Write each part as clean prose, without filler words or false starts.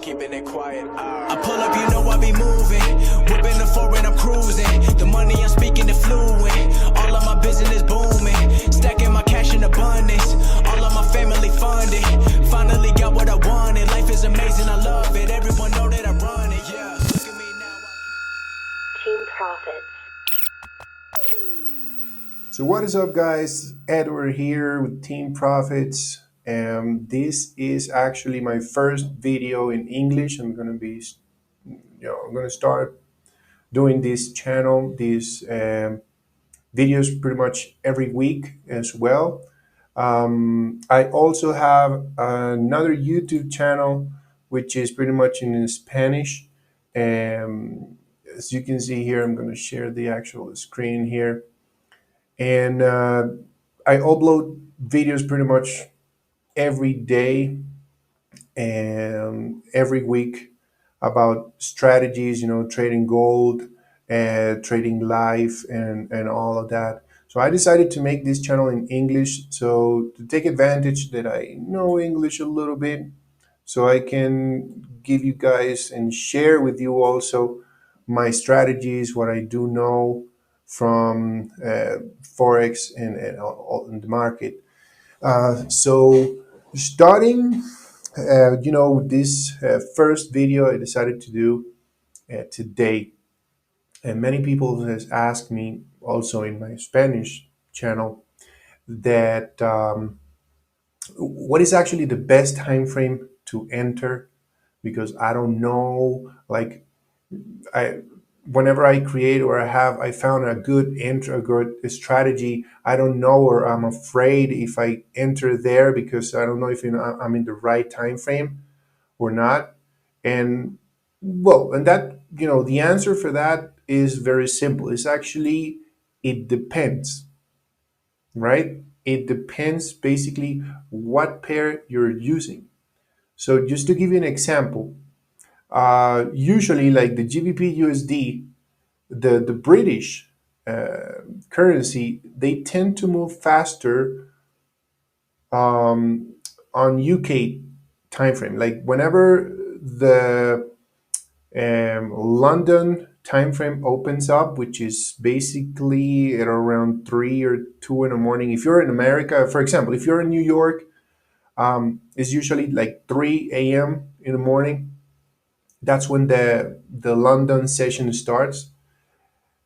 keeping it quiet. I pull up, you know I be moving. Whipping the foreign, I'm cruising. The money I'm speaking is fluent. All of my business booming. Stacking my cash in abundance. All of my family funded. Finally got what I wanted. Life is amazing, I love it. Everyone know that I run it. Yeah, look at me now. Team Profits. So what is up, guys? Edward here with Team Profits. This is actually my first video in English. I'm gonna start doing this channel, these videos pretty much every week as well. I also have another YouTube channel which is pretty much in Spanish. As you can see here, I'm going to share the actual screen here. And I upload videos pretty much every day and every week about strategies, trading gold, trading life, and all of that. So I decided to make this channel in English, so to take advantage that I know English a little bit, so I can give you guys and share with you also my strategies, what I do know from Forex and all in the market. So starting, this first video I decided to do today, and many people has asked me also in my Spanish channel that what is actually the best time frame to enter, because I don't know, like I whenever I create or I found a good a good strategy, I don't know, or I'm afraid if I enter there because I don't know if I'm in the right time frame or not. And well, and that, the answer for that is very simple. It's actually, it depends, right? It depends basically what pair you're using. So just to give you an example, usually like the GBP USD, the British currency, they tend to move faster on UK time frame. Like whenever the London time frame opens up, which is basically at around 3 or 2 in the morning. If you're in America, for example, if you're in New York, it's usually like 3 a.m. in the morning. That's when the London session starts.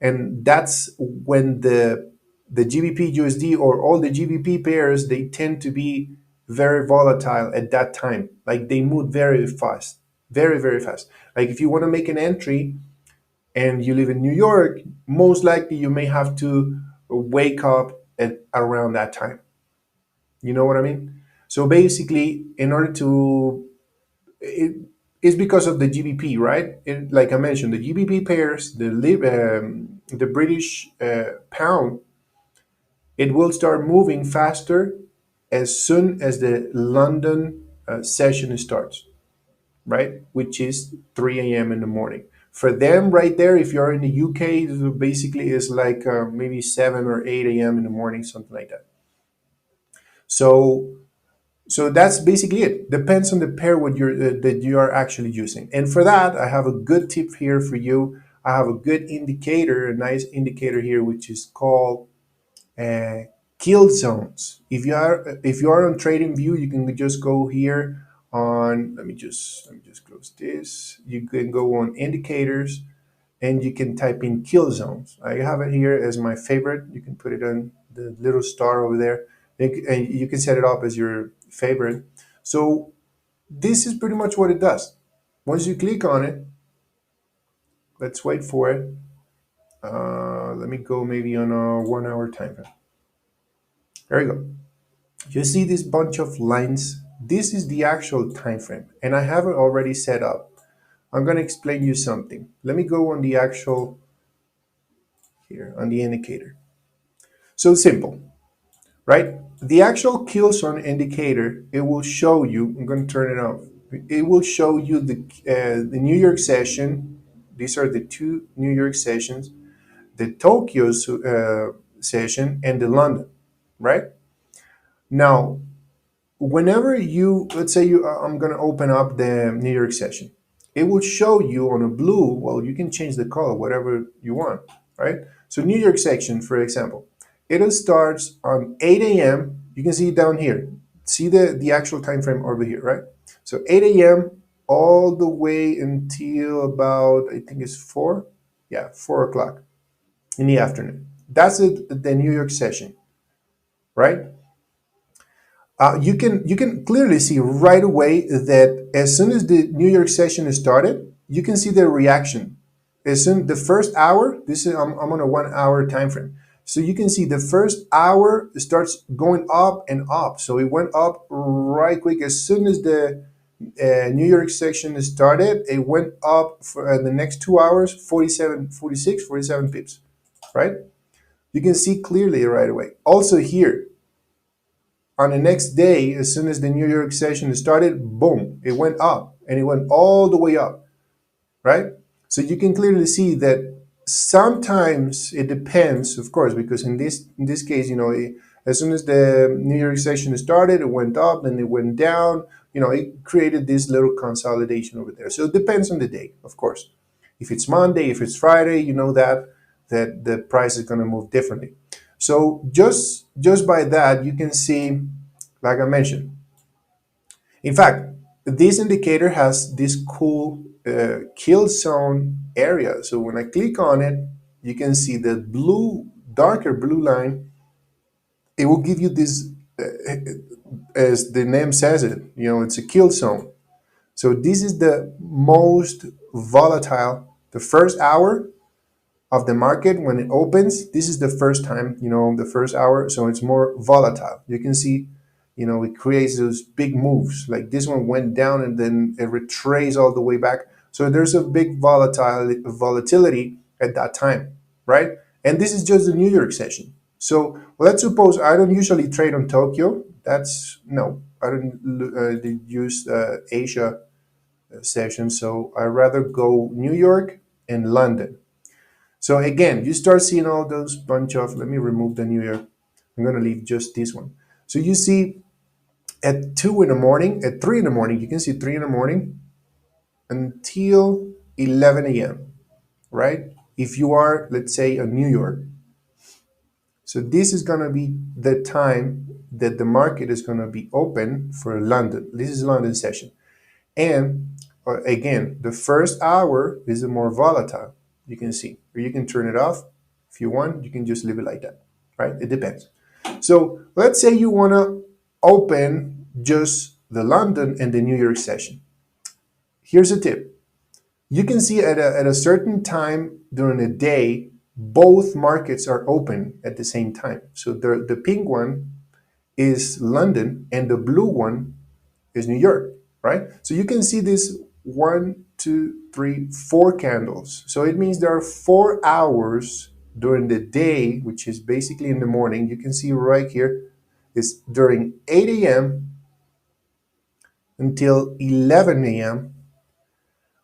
And that's when the GBP USD or all the GBP pairs, they tend to be very volatile at that time. Like they move very fast, very, very fast. Like if you want to make an entry and you live in New York, most likely you may have to wake up at around that time. You know what I mean? So basically, in order to, it's because of the GBP, right? Like I mentioned, the GBP pairs, the British pound, it will start moving faster as soon as the London session starts, right? Which is 3 a.m. in the morning. For them, right there, if you're in the UK, basically it's like maybe 7 or 8 a.m. in the morning, something like that. So that's basically it. Depends on the pair that you are actually using. And for that, I have a good tip here for you. I have a good indicator, a nice indicator here, which is called kill zones. If you are on TradingView, you can just go here on. Let me just close this. You can go on indicators, and you can type in kill zones. I have it here as my favorite. You can put it on the little star over there, and you can set it up as your favorite. So this is pretty much what it does. Once you click on it, let's wait for it. Let me go maybe on a 1 hour time frame. There you go. You see this bunch of lines? This is the actual time frame, and I have it already set up. I'm going to explain you something. Let me go on the actual here on the indicator. So simple, right? The actual kill zone indicator, it will show you. I'm going to turn it off. It will show you the New York session. These are the two New York sessions, the Tokyo session, and the London, right? Now, whenever you, let's say I'm going to open up the New York session, it will show you on a blue. Well, you can change the color, whatever you want, right? So New York section, for example, it starts on 8 a.m. You can see it down here. See the actual time frame over here, right? So 8 a.m. all the way until about, I think it's 4. Yeah, 4 o'clock in the afternoon. That's it, the New York session, right? You can clearly see right away that as soon as the New York session started, you can see the reaction. As soon the first hour, this is I'm on a 1 hour time frame, so you can see the first hour starts going up and up. So it went up right quick as soon as the New York session started. It went up for the next 2 hours, 47, 46, 47 pips, right? You can see clearly right away. Also here, on the next day, as soon as the New York session started, boom, it went up and it went all the way up, right? So you can clearly see that sometimes it depends, of course, because in this case, as soon as the New York session started, it went up, then it went down. It created this little consolidation over there. So it depends on the day, of course. If it's Monday, if it's Friday, you know that the price is going to move differently. So just by that, you can see, like I mentioned. In fact, this indicator has this cool kill zone area. So when I click on it, you can see the darker blue line. It will give you this, as the name says it, it's a kill zone. So this is the most volatile, the first hour of the market when it opens. This is the first time, the first hour, so it's more volatile. You can see, it creates those big moves. Like this one went down and then it retraced all the way back. So there's a big volatility at that time, right? And this is just the New York session. So let's suppose I don't usually trade on Tokyo. I don't use Asia session. So I rather go New York and London. So again, you start seeing all those bunch of, let me remove the New York. I'm going to leave just this one. So you see at 2 in the morning, at 3 in the morning, you can see 3 in the morning until 11 a.m., right? If you are, let's say, in New York. So this is going to be the time that the market is going to be open for London. This is London session. And again, the first hour is the more volatile. You can see, or you can turn it off if you want. You can just leave it like that, right? It depends. So let's say you want to open just the London and the New York session. Here's a tip. You can see at a certain time during the day, both markets are open at the same time. So the pink one is London and the blue one is New York, right? So you can see this 1, 2, 3, 4 candles. So it means there are 4 hours during the day, which is basically in the morning. You can see right here is during 8 a.m. until 11 a.m.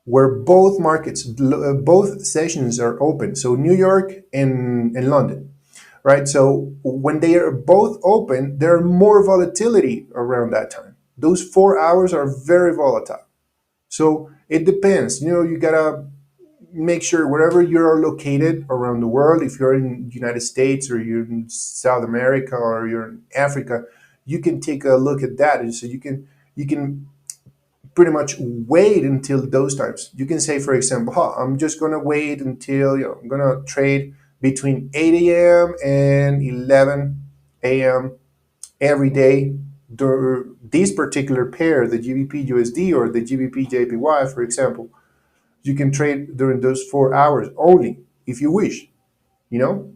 where both markets, both sessions are open. So New York and London, right? So when they are both open, there are more volatility around that time. Those 4 hours are very volatile. So it depends. You gotta make sure wherever you're located around the world, if you're in the United States or you're in South America or you're in Africa, you can take a look at that. And so you can pretty much wait until those times. You can say, for example, I'm just gonna wait until I'm gonna trade between 8 a.m. and 11 a.m. every day. This particular pair, the GBP USD or the GBP JPY, for example, you can trade during those 4 hours only if you wish, you know?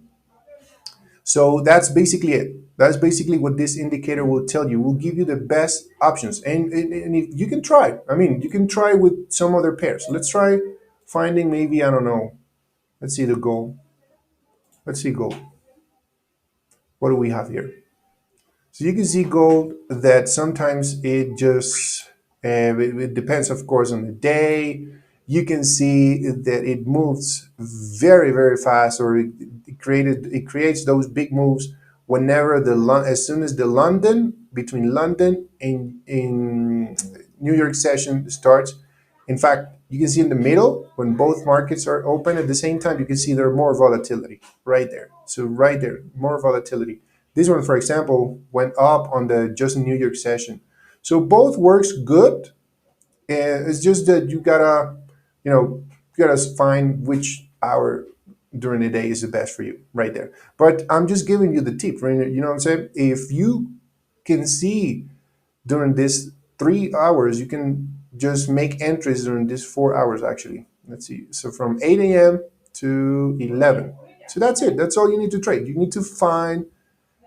So that's basically it. That's basically what this indicator will tell you. Will give you the best options. And if you can try, you can try with some other pairs. Let's try finding maybe, I don't know. Let's see the gold. Let's see gold. What do we have here? So you can see gold that sometimes it just, it depends, of course, on the day. You can see that it moves very, very fast, or it creates those big moves whenever as soon as the London between London and in New York session starts. In fact, you can see in the middle when both markets are open at the same time, you can see there more volatility right there. So right there, more volatility. This one, for example, went up on the just New York session. So both works good. And it's just that you gotta find which hour during the day is the best for you right there. But I'm just giving you the tip, right? You know what I'm saying? If you can see during this 3 hours, you can just make entries during these 4 hours actually. Let's see. So from 8 a.m. to 11. So that's it. That's all you need to trade. You need to find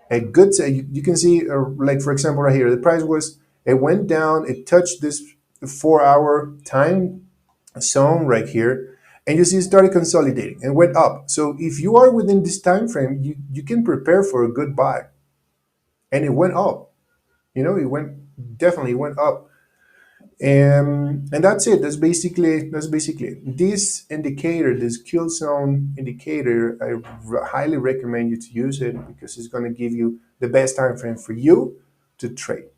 a good, you can see, like for example, right here, the price was, it went down, it touched this 4 hour time zone right here, and you see it started consolidating and went up. So if you are within this time frame, you can prepare for a good buy. And it went up. It definitely went up. And that's it. That's basically it. This indicator, this kill zone indicator, highly recommend you to use it because it's going to give you the best time frame for you to trade.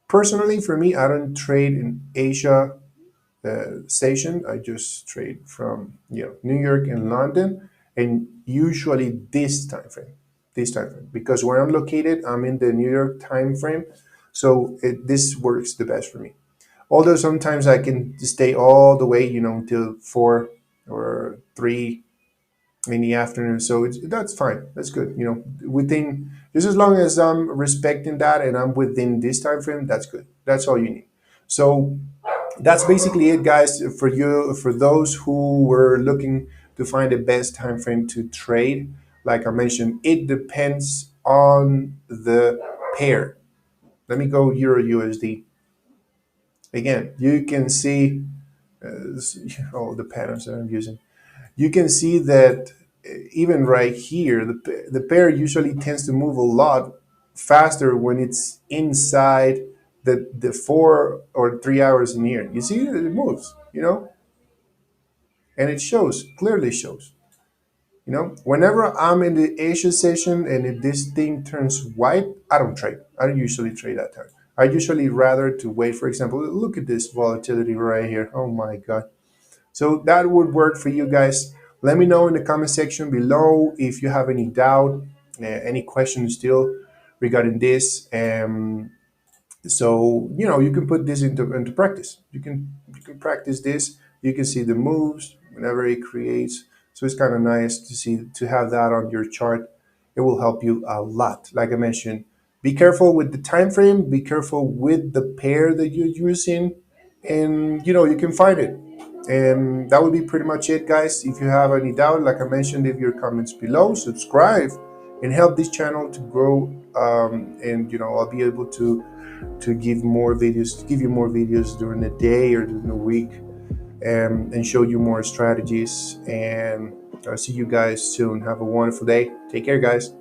Personally, for me, I don't trade in Asia station. I just trade from New York and London, and usually this time frame, because where I'm located, I'm in the New York time frame, so this works the best for me. Although sometimes I can stay all the way, until 4 or 3 in the afternoon. So that's fine. That's good. Within just as long as I'm respecting that and I'm within this time frame, that's good. That's all you need. So that's basically it, guys. For those who were looking to find the best time frame to trade, like I mentioned, it depends on the pair. Let me go Euro USD. Again, you can see all the patterns that I'm using. You can see that even right here, the pair usually tends to move a lot faster when it's inside the 4 or 3 hours in here. You see, it moves, and it clearly shows. Whenever I'm in the Asia session and if this thing turns white, I don't trade. I don't usually trade that time. I usually rather to wait. For example, look at this volatility right here. Oh my God. So that would work for you guys. Let me know in the comment section below if you have any doubt, any questions still regarding this. So you can put this into practice. You can practice this. You can see the moves whenever it creates. So it's kind of nice to have that on your chart. It will help you a lot. Like I mentioned, be careful with the time frame. Be careful with the pair that you're using, and you can find it. And that would be pretty much it, guys. If you have any doubt, like I mentioned, leave your comments below, subscribe, and help this channel to grow. And I'll be able to give you more videos during the day or during the week, and show you more strategies. And I'll see you guys soon. Have a wonderful day. Take care, guys.